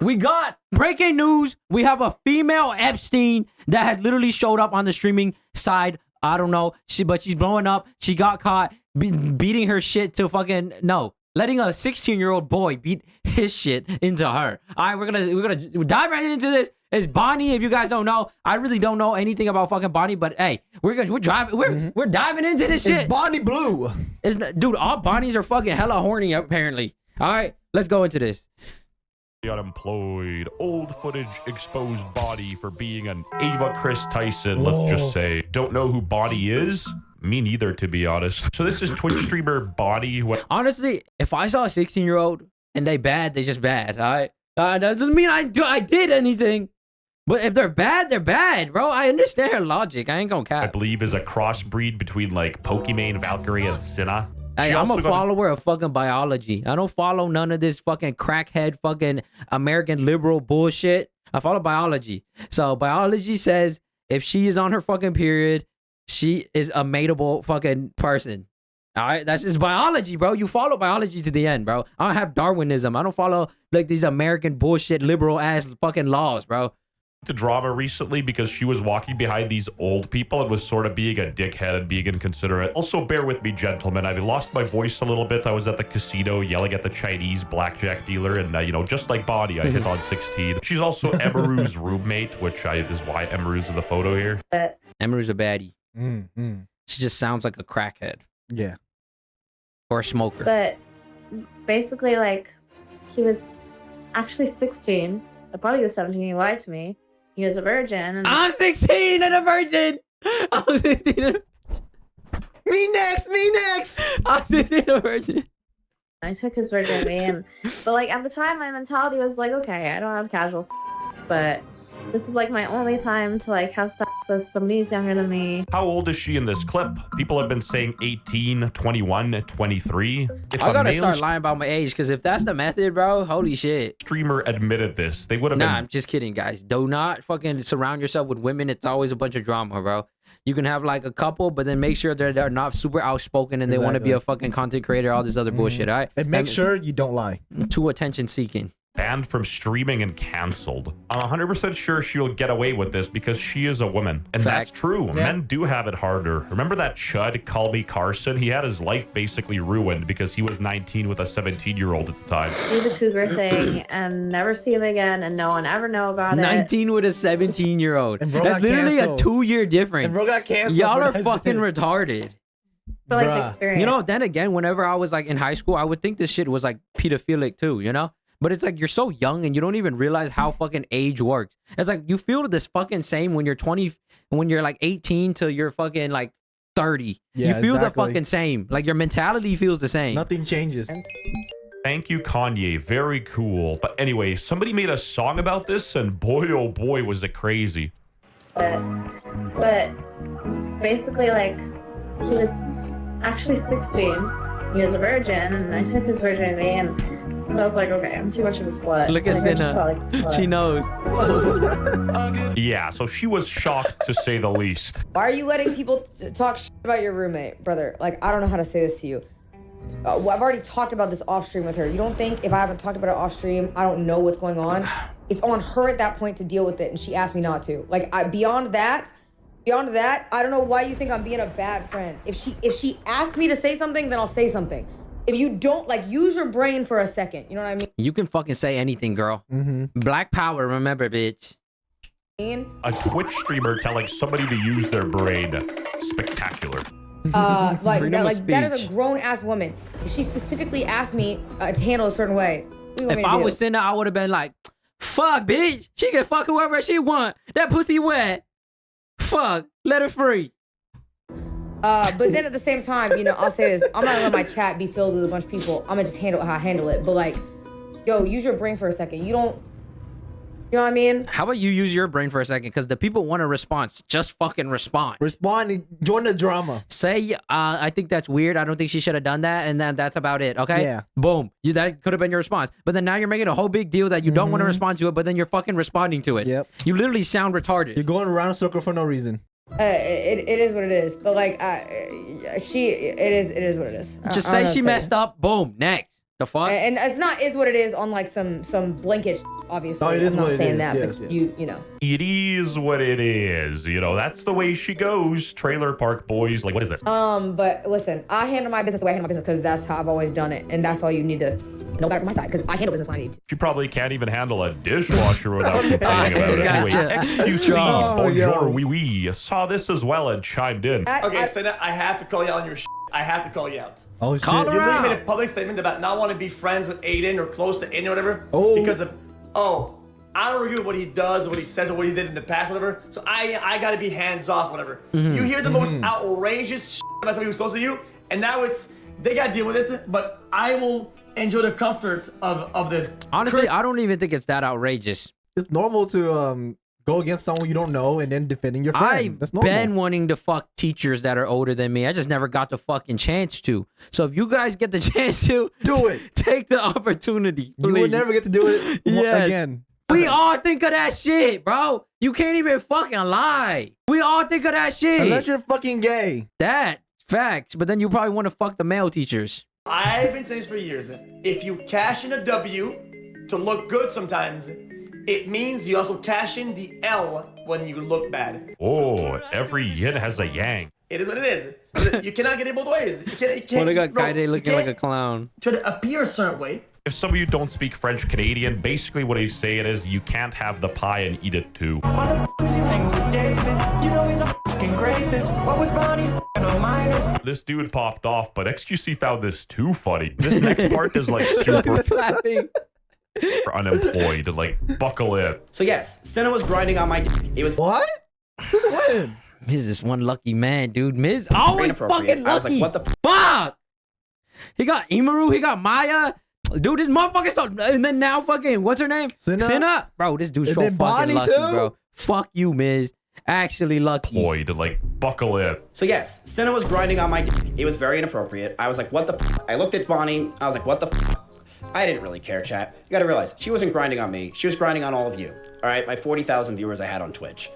We got breaking news. We have a female Epstein that has literally showed up on the streaming side. I don't know. But she's blowing up. She got caught beating her shit to fucking letting a 16-year-old boy beat his shit into her. All right, we're gonna dive right into this. It's Bonnie. If you guys don't know, I really don't know anything about fucking Bonnie, but hey, we're diving into this shit. It's Bonnie Blue. Dude, all Bonnies are fucking hella horny apparently. All right, let's go into this. Unemployed, old footage exposed Bonnie for being an Ava Chris Tyson, let's just say. Don't know who Bonnie is? Me neither, to be honest. So this is Twitch streamer Bonnie. Honestly, if I saw a 16-year-old and they bad, they just bad, all right? That doesn't mean I did anything. But if they're bad, bro. I understand her logic. I ain't gonna cap. I believe is a crossbreed between like Pokimane, Valkyrie, and Cinna. Hey, I'm a follower of fucking biology. I don't follow none of this fucking crackhead fucking American liberal bullshit. I follow biology. So biology says if she is on her fucking period, she is a mateable fucking person. All right, that's just biology, bro. You follow biology to the end, bro. I don't have Darwinism. I don't follow like these American bullshit liberal ass fucking laws, bro. To drama recently because she was walking behind these old people and was sort of being a dickhead and being inconsiderate. Also, bear with me, gentlemen. I lost my voice a little bit. I was at the casino yelling at the Chinese blackjack dealer, and you know, just like Bonnie, I hit on 16. She's also Emiru's roommate, which is why Emiru's in the photo here. Emiru's a baddie. She just sounds like a crackhead. Yeah. Or a smoker. But basically, like, he was actually 16. I probably was 17. He lied to me. He was a virgin. And I'm 16 and a virgin. I'm 16 and Me next. I'm 16 and a virgin. I took his virginity. But, like, at the time, my mentality was like, okay, I don't have casual sex, but this is, like, my only time to, like, have sex with somebody who's younger than me. How old is she in this clip? People have been saying 18, 21, 23. If I gotta start lying about my age, because if that's the method, bro, holy shit. Streamer admitted this, they would have been... Nah, I'm just kidding, guys. Do not fucking surround yourself with women. It's always a bunch of drama, bro. You can have, like, a couple, but then make sure they're not super outspoken and they want to be a fucking content creator, all this other bullshit, all right? And make sure you don't lie. Too attention-seeking. Banned from streaming and canceled. I'm 100% sure she'll get away with this because she is a woman. And Fact. that's true. Yeah. Men do have it harder. Remember that chud, Colby Carson? He had his life basically ruined because he was 19 with a 17-year-old at the time. Do the cougar thing and never see him again and no one ever know about 19 with a 17-year-old. That's literally canceled. a 2-year difference. And bro got canceled. Y'all are fucking retarded. for like the experience. You know, then again, whenever I was like in high school, I would think this shit was like pedophilic too, you know? But it's like you're so young and you don't even realize how fucking age works. It's like you feel this fucking same when you're 20, when you're like 18 till you're fucking like 30. Yeah, you feel exactly. the fucking same. Like your mentality feels the same. Nothing changes. Thank you, Kanye. Very cool. But anyway, somebody made a song about this, and boy, oh boy, was it crazy. But basically, like, he was actually 16. He was a virgin, and I took his virginity, and I was like, okay, I'm too much of a slut. Look at Like, I just Senna. felt like a slut. She knows. Yeah, so she was shocked to say the least. Why are you letting people talk shit about your roommate, brother? Like, I don't know how to say this to you. I've already talked about this off stream with her. You don't think if I haven't talked about it off stream, I don't know what's going on? It's on her at that point to deal with it, and she asked me not to. Like, beyond that, I don't know why you think I'm being a bad friend. If she asks me to say something, then I'll say something. If you don't, like, use your brain for a second. You know what I mean? You can fucking say anything, girl. Black power, remember, bitch. A Twitch streamer telling somebody to use their brain. Spectacular. That is a grown-ass woman. If she specifically asked me to handle a certain way, what do you want me If to I do? was Senna, I would have been like, fuck, bitch. She can fuck whoever she want. That pussy wet. Fuck. Let her free. But then at the same time, you know, I'll say this. I'm not gonna let my chat be filled with a bunch of people. I'm gonna just handle how I handle it. But like, yo, use your brain for a second. You know what I mean? How about you use your brain for a second? Because the people want a response. Just fucking respond. Respond and join the drama. Say, I think that's weird. I don't think she should have done that. And then that's about it. Okay? Yeah. Boom. That could have been your response. But then now you're making a whole big deal that you don't want to respond to it, but then you're fucking responding to it. Yep. You literally sound retarded. You're going around a circle for no reason. It is what it is. But like, it is what it is. Just say she messed up. Boom. Next. The fuck? And it's not is what it is on like some blanket. Obviously, No, it is I'm what not it saying is. that, Yes, but yes. you know. It is what it is. You know, that's the way she goes. Trailer Park Boys. Like, what is this? But listen, I handle my business the way I handle my business because that's how I've always done it, and that's all you need to know about from my side because I handle business when I need to. She probably can't even handle a dishwasher without complaining about it. Anyway, Gotcha. XQC, Oh, bonjour, yo. oui, oui, saw this as well and chimed in. Okay, Senna, I have to call you out on your I have to call you out. Oh shit. Call her You literally out. made a public statement about not wanting to be friends with Aiden or close to Aiden or whatever because of, I don't agree with what he does or what he says or what he did in the past, whatever. So I gotta be hands off, whatever. You hear the most outrageous shit about somebody who's close to you, and now they gotta deal with it. But I will enjoy the comfort of the. Honestly, I don't even think it's that outrageous. It's normal to go against someone you don't know and then defending your friend. I've That's normal. been wanting to fuck teachers that are older than me. I just never got the fucking chance to. So if you guys get the chance to, Do it. take the opportunity, You please. will never get to do it Yes. again. We all think of that shit, bro. You can't even fucking lie. We all think of that shit. Unless you're fucking gay. That facts. But then you probably want to fuck the male teachers. I've been saying this for years. If you cash in a W to look good sometimes, it means you also cash in the L when you look bad. Oh, every yin has a yang. It is what it is. You cannot get it both ways. You can't. Well, they got bro, Kaide you looking like a can't clown. try to appear a certain way. If some of you don't speak French Canadian, basically what he's saying is you can't have the pie and eat it too. Why the f was you hanging with David? You know he's a fucking rapist. What was Bonnie f***ing on minors? This dude popped off, but XQC found this too funny. This next part is like super Clapping. unemployed. Like, buckle in. So yes, Senna was grinding on my dick. It was What? Since when? Miz is one lucky man, dude. Miz always inappropriate. fucking I was like, lucky. what the f? Fuck. He got Emiru. He got Maya. Dude, this motherfucker started, and then now fucking, what's her name? Senna? Bro, this dude's And so then fucking Bonnie, lucky, too? bro. Fuck you, Miz. Actually lucky. Employed. Like, buckle in. So yes, Senna was grinding on my dick. It was very inappropriate. I was like, what the f? I looked at Bonnie. I was like, what the f? I didn't really care, chat. You gotta realize, she wasn't grinding on me. She was grinding on all of you. All right, my 40,000 viewers I had on Twitch.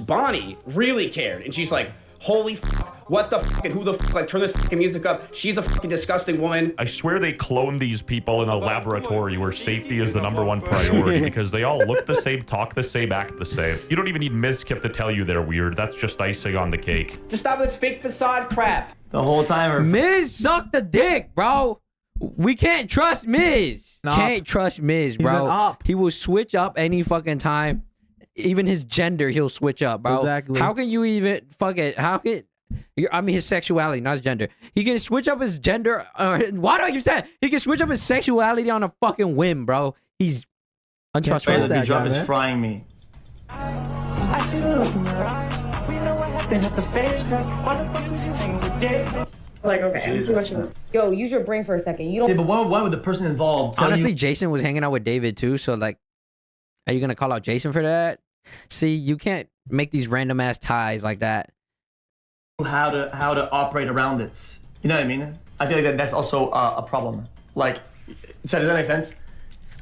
Bonnie really cared, and she's like, holy fuck, what the fuck, and who the fuck, like, turn this fucking music up. She's a fucking disgusting woman. I swear they cloned these people in a laboratory where safety is the #1 priority because they all look the same, talk the same, act the same. You don't even need Mizkif to tell you they're weird. That's just icing on the cake. To stop this fake facade crap. The whole time. Or Miz sucked the dick, bro. We can't trust Miz. Nah. Can't trust Miz, bro. an op. He will switch up any fucking time. Even his gender, he'll switch up, bro. Exactly. How can you even fuck it? How can I mean his sexuality, not his gender. He can switch up his gender. Why do I keep saying he can switch up his sexuality on a fucking whim, bro? He's untrustworthy. that guy, man. frying me. I see the look in your eyes. We know what happened at the base camp. Why the fuck was you hanging with David? It's like, okay, I'm too much of this. Yo, use your brain for a second. You don't. Yeah, but why would the person involved tell Honestly, you? Jason was hanging out with David too, so like, are you gonna call out Jason for that? See, you can't make these random ass ties like that. How to operate around it. You know what I mean? I feel like that's also a problem. Like, so does that make sense?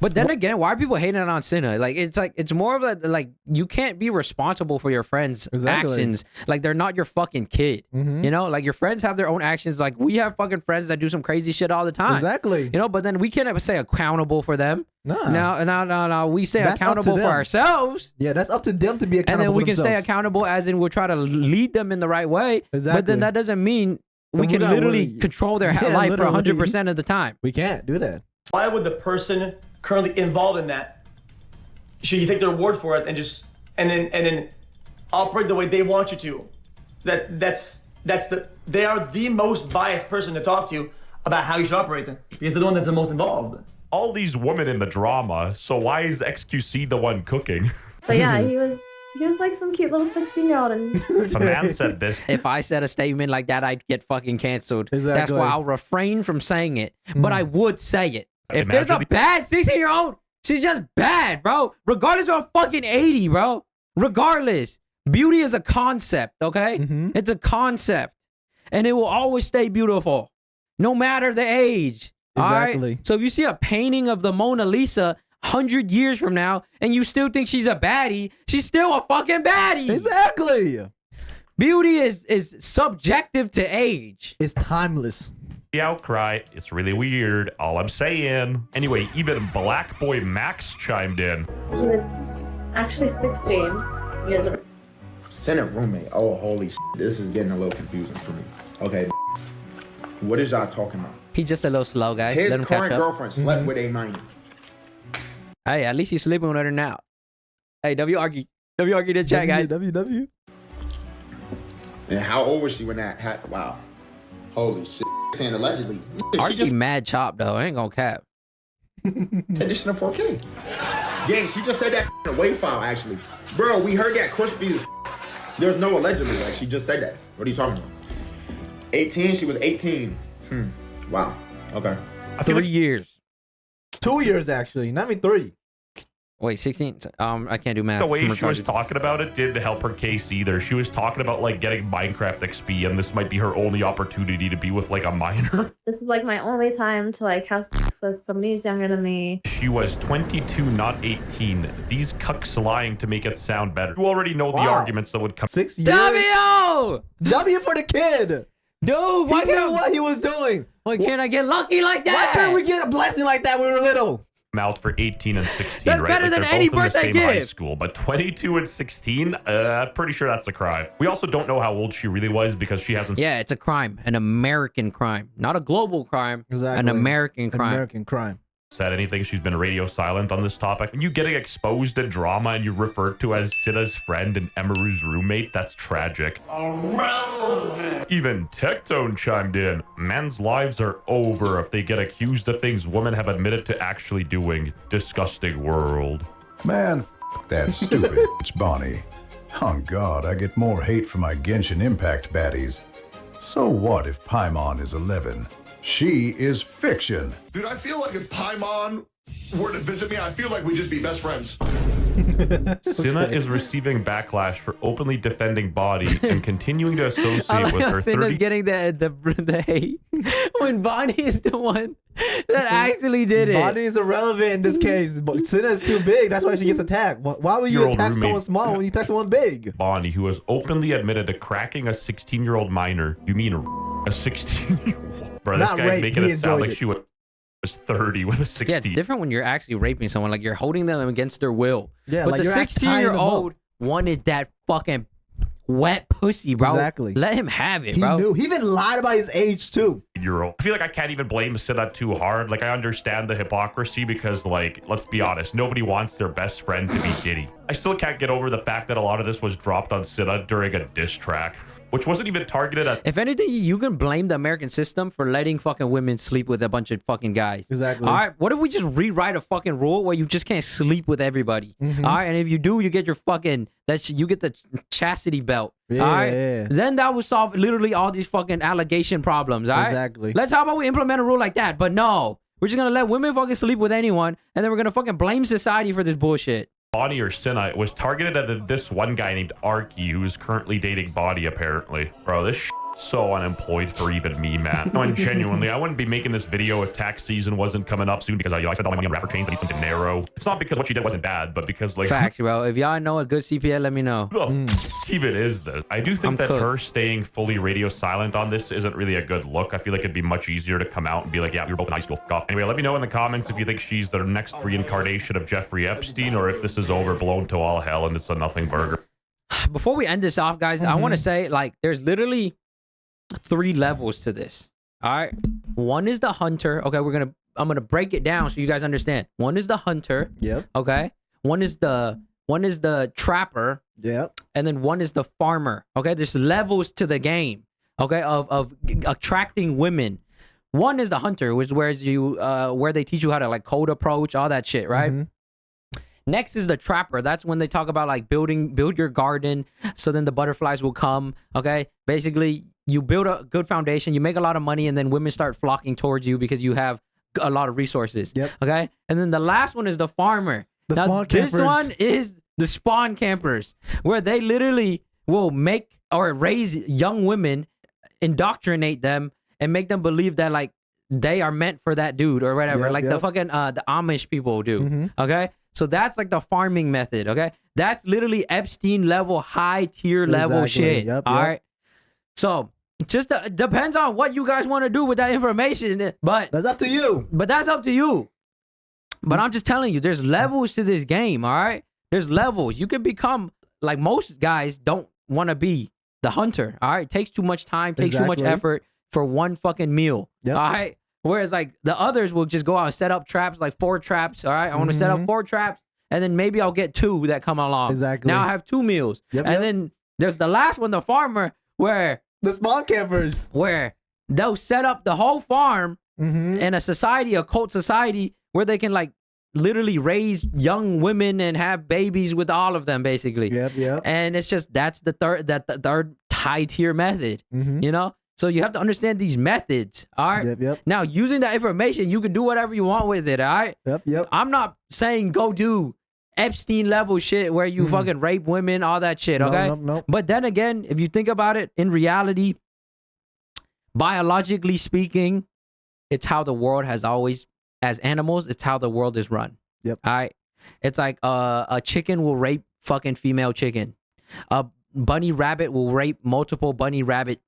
But then again, why are people hating on Senna? Like it's more of a like you can't be responsible for your friends' Exactly. actions. Like they're not your fucking kid. Mhm. You know, like your friends have their own actions. Like we have fucking friends that do some crazy shit all the time. Exactly. You know, but then we can't ever say accountable for them. Nah. No. We stay That's up to accountable for them. ourselves. Yeah, that's up to them to be And accountable then we for can stay themselves. accountable as in we'll try to lead them in the right way. But Exactly. then that doesn't mean we Then we can gotta literally really- control their Yeah, life for literally. 100% of the time. We can't do that. Why would the person currently involved in that, should you take their word for it and just and then operate the way they want you to? They are the most biased person to talk to about how you should operate it because they're the one that's the most involved. All these women in the drama, so why is XQC the one cooking? But yeah, he was like some cute little 16-year-old, and If a man said this, If I said a statement like that, I'd get fucking canceled. That's Exactly. why I'll refrain from saying it. But I would say it. If there's a Imagine- bad 16-year-old, she's just bad, bro. Regardless of a fucking 80, bro. Regardless. Beauty is a concept, okay? Mhm. It's a concept. And it will always stay beautiful. No matter the age. Exactly. All right? So if you see a painting of the Mona Lisa 100 years from now and you still think she's a baddie, she's still a fucking baddie. Exactly. Beauty is subjective to age. It's timeless. The outcry. It's really weird. All I'm saying. Anyway, even Black Boy Max chimed in. He was actually 16 years of Senate roommate. Oh, holy shit. This is getting a little confusing for me. Okay. What is y'all talking about? He's just a little slow, guys. His Let him catch current up. girlfriend slept with a minor. Hey, at least he's sleeping with her now. Hey, W argue the chat, guys. WW. And how old was she when that happened? Wow. Holy shit. Saying allegedly. She Archie just mad chop though. I ain't gonna cap. edition of 4K. Gang, she just said that in a WAV file, actually. Bro, we heard that crispy as there's no allegedly. Like, she just said that. What are you talking about? 18? She was 18. Wow. Okay. I feel 3 like years. 2 years actually, not me 3. Wait, 16. I can't do math. the way I'm she was retarded. talking about it didn't help her case either. She was talking about like getting Minecraft XP, and this might be her only opportunity to be with like a minor. This is like my only time to like have sex with somebody who's younger than me. She was 22, not 18. These cucks lying to make it sound better. You already know the Wow. arguments that would come. 6 years. W! W for the kid. Dude, why He knew can't, what he was doing. why can't I get lucky like Why that? couldn't we get a blessing like that when we were little? Out for 18 and 16, That's right? better Like, than they're any both in the birthday same high gift. school, but 22 and 16, pretty sure that's a crime. We also don't know how old she really was because she hasn't Yeah, it's a crime, an American crime, not a global crime, Exactly. an American An crime. American crime. said anything. She's been radio silent on this topic. When you getting exposed in drama and you're referred to as Sida's friend and Emiru's roommate, that's tragic. Even Tectone chimed in. Men's lives are over if they get accused of things women have admitted to actually doing. Disgusting world. Man, that's stupid. It's Bonnie. Oh God, I get more hate from my Genshin Impact baddies. So what if Paimon is 11? She is fiction. Dude, I feel like if Paimon were to visit me, I feel like we'd just be best friends. Sina is receiving backlash for openly defending Body and continuing to I associate like with how her Cinna's 30 getting the hate when Bonnie is the one that actually did it. Bonnie is irrelevant in this case. But Senna is too big. That's why she gets attacked. Why would you Your old attack roommate. someone small when you attack someone big? Bonnie, who has openly admitted to cracking a 16-year-old minor. You mean a 16-year-old? Bro, this Not guy's rape, making he it sound enjoyed like it. she was 30 with a 16. Yeah, it's different when you're actually raping someone. Like you're holding them against their will. Yeah, but like the you're actually tying them 16-year-old wanted that fucking wet pussy, bro. Exactly. Let him have it, He bro. knew. He even lied about his age too. Euro. I feel like I can't even blame Sina too hard. Like, I understand the hypocrisy because, like, let's be honest, nobody wants their best friend to be Diddy. I still can't get over the fact that a lot of this was dropped on Sina during a diss track, which wasn't even targeted at. If anything, you can blame the American system for letting fucking women sleep with a bunch of fucking guys. Exactly. All right, what if we just rewrite a fucking rule where you just can't sleep with everybody? Mhm. All right, and if you do, you get your fucking you get the chastity belt. Yeah, all right, yeah. then that would solve literally all these fucking allegation problems. All right, Exactly. Let's how about we implement a rule like that? But no, we're just gonna let women fucking sleep with anyone, and then we're gonna fucking blame society for this bullshit. Bonnie or Sina, it was targeted at this one guy named Arky, who is currently dating Body, apparently. Bro, this so unemployed for even me, man. No, and genuinely, I wouldn't be making this video if tax season wasn't coming up soon because I spent all my money on rapper chains. I need something narrow. It's not because what she did wasn't bad, but because, like, Facts, bro. If y'all know a good CPA, let me know. who the f even is this? I do think I'm that cooked. her staying fully radio silent on this isn't really a good look. I feel like it'd be much easier to come out and be like, yeah, we were both in high school. F off. Anyway, let me know in the comments if you think she's the next reincarnation of Jeffrey Epstein or if this is overblown to all hell and it's a nothing burger. Before we end this off, guys, I want to say, like, there's literally 3 levels to this. All right, one is the hunter. Okay, I'm gonna break it down so you guys understand. One is the hunter. Yep. Okay. One is the trapper, Yep. and then one is the farmer. Okay, there's levels to the game. Okay, of attracting women. One is the hunter, which is where they teach you how to like code approach, all that shit, right? Mhm. Next is the trapper. That's when they talk about like build your garden, so then the butterflies will come. Okay, basically you build a good foundation, you make a lot of money, and then women start flocking towards you because you have a lot of resources. Yep. Okay, and then the last one is the farmer. The Now, spawn this campers. one is the spawn campers, where they literally will make or raise young women, indoctrinate them, and make them believe that like they are meant for that dude or whatever, Yep, like the yep. fucking the Amish people do. Mhm. Okay, so that's like the farming method. Okay, that's literally Epstein level, high tier level Exactly. shit. Yep, All yep. right. So just depends on what you guys want to do with that information. But That's up to you. But that's up to you. But I'm just telling you, there's levels to this game, all right? There's levels. You can become, like most guys don't want to be the hunter, all right? It takes too much time, takes too much effort for one fucking meal, all right? Whereas like the others will just go out and set up traps, like 4 traps, all right? I want to set up 4 traps, and then maybe I'll get 2 that come along. Exactly. Now I have 2 meals. And then there's the last one, the farmer, where... The spawn campers. Where they'll set up the whole farm in a society, a cult society, where they can like literally raise young women and have babies with all of them, basically. Yep. And it's just that's the third high tier method, you know. So you have to understand these methods, all right? Yep. Now, using that information, you can do whatever you want with it, all right? Yep. I'm not saying go do Epstein level shit where you fucking rape women, all that shit, okay? No. But then again, if you think about it, in reality, biologically speaking, it's how the world has always, as animals, it's how the world is run. Yep. All right? It's like a chicken will rape fucking female chicken. A bunny rabbit will rape multiple bunny rabbit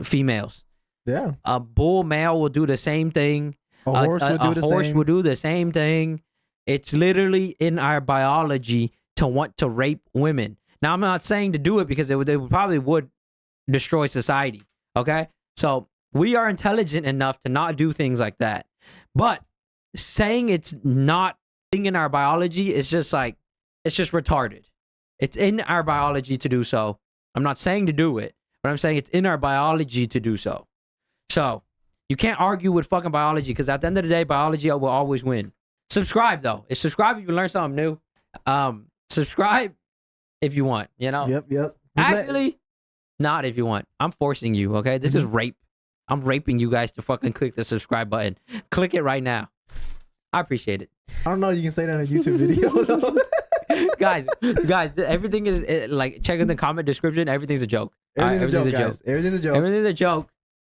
females. Yeah. A bull male will do the same thing. A horse will do the same thing. It's literally in our biology to want to rape women. Now, I'm not saying to do it because it probably would destroy society, okay? So we are intelligent enough to not do things like that. But saying it's not in our biology is just like, it's just retarded. It's in our biology to do so. I'm not saying to do it, but I'm saying it's in our biology to do so. So you can't argue with fucking biology because at the end of the day, biology will always win. Subscribe though. If you learn something new. Subscribe if you want, you know? Yep. Actually, not if you want. I'm forcing you, okay? This is rape. I'm raping you guys to fucking click the subscribe button. Click it right now. I appreciate it. I don't know if you can say that in a YouTube video though. guys, everything is like, check in the comment description. Everything's a joke. Everything's a joke. Everything's a joke.